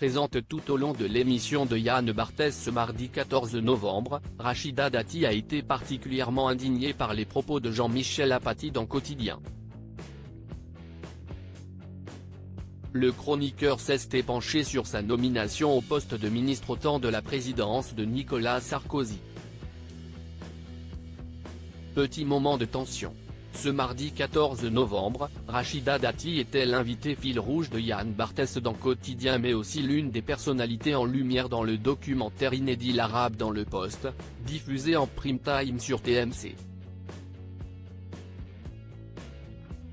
présente tout au long de l'émission de Yann Barthès ce mardi 14 novembre, Rachida Dati a été particulièrement indignée par les propos de Jean-Michel Apathy dans Quotidien. Le chroniqueur s'est penché sur sa nomination au poste de ministre au temps de la présidence de Nicolas Sarkozy. Petit moment de tension. Ce mardi 14 novembre, Rachida Dati était l'invité fil rouge de Yann Barthès dans Quotidien mais aussi l'une des personnalités en lumière dans le documentaire inédit L'Arabe dans le Poste, diffusé en prime time sur TMC.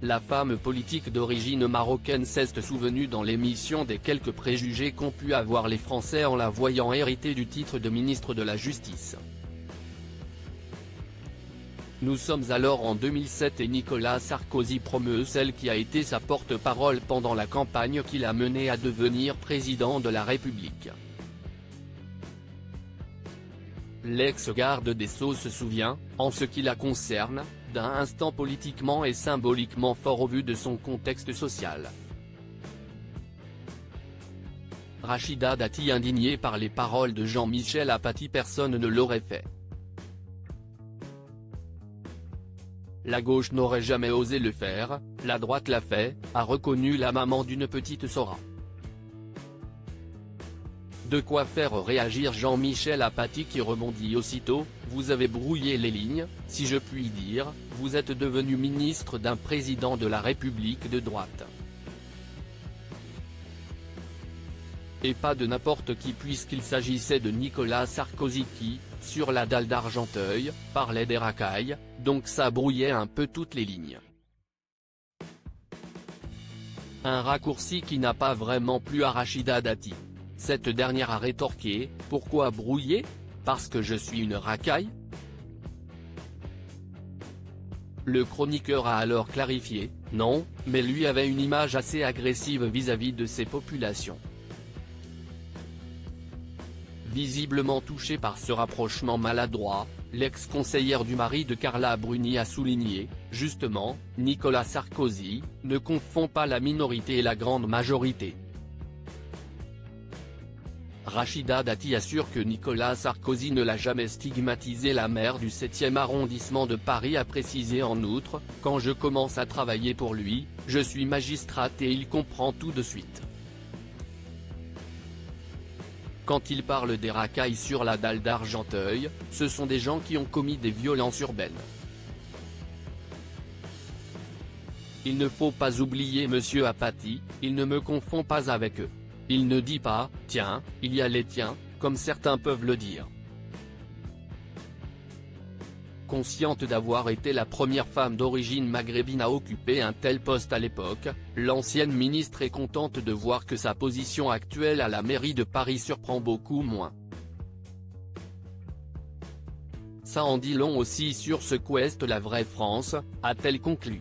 La femme politique d'origine marocaine s'est souvenue dans l'émission des quelques préjugés qu'ont pu avoir les Français en la voyant hériter du titre de ministre de la Justice. Nous sommes alors en 2007 et Nicolas Sarkozy promeut celle qui a été sa porte-parole pendant la campagne qui l'a mené à devenir président de la République. L'ex-garde des Sceaux se souvient, en ce qui la concerne, d'un instant politiquement et symboliquement fort au vu de son contexte social. Rachida Dati indignée par les paroles de Jean-Michel Apathy. Personne ne l'aurait fait. La gauche n'aurait jamais osé le faire, la droite l'a fait, a reconnu la maman d'une petite Sora. De quoi faire réagir Jean-Michel Apathy qui rebondit aussitôt: vous avez brouillé les lignes, si je puis dire, vous êtes devenu ministre d'un président de la République de droite. Et pas de n'importe qui puisqu'il s'agissait de Nicolas Sarkozy qui, sur la dalle d'Argenteuil, parlait des racailles, donc ça brouillait un peu toutes les lignes. Un raccourci qui n'a pas vraiment plu à Rachida Dati. Cette dernière a rétorqué: pourquoi brouiller? Parce que je suis une racaille? Le chroniqueur a alors clarifié: non, mais lui avait une image assez agressive vis-à-vis de ces populations. Visiblement touché par ce rapprochement maladroit, l'ex-conseillère du mari de Carla Bruni a souligné: justement, Nicolas Sarkozy ne confond pas la minorité et la grande majorité. Rachida Dati assure que Nicolas Sarkozy ne l'a jamais stigmatisé. La maire du 7e arrondissement de Paris a précisé en outre: quand je commence à travailler pour lui, je suis magistrate et il comprend tout de suite. Quand il parle des racailles sur la dalle d'Argenteuil, ce sont des gens qui ont commis des violences urbaines. Il ne faut pas oublier monsieur Apathy, il ne me confond pas avec eux. Il ne dit pas: tiens, il y a les tiens, comme certains peuvent le dire. Consciente d'avoir été la première femme d'origine maghrébine à occuper un tel poste à l'époque, l'ancienne ministre est contente de voir que sa position actuelle à la mairie de Paris surprend beaucoup moins. Ça en dit long aussi sur ce qu'est la vraie France, a-t-elle conclu.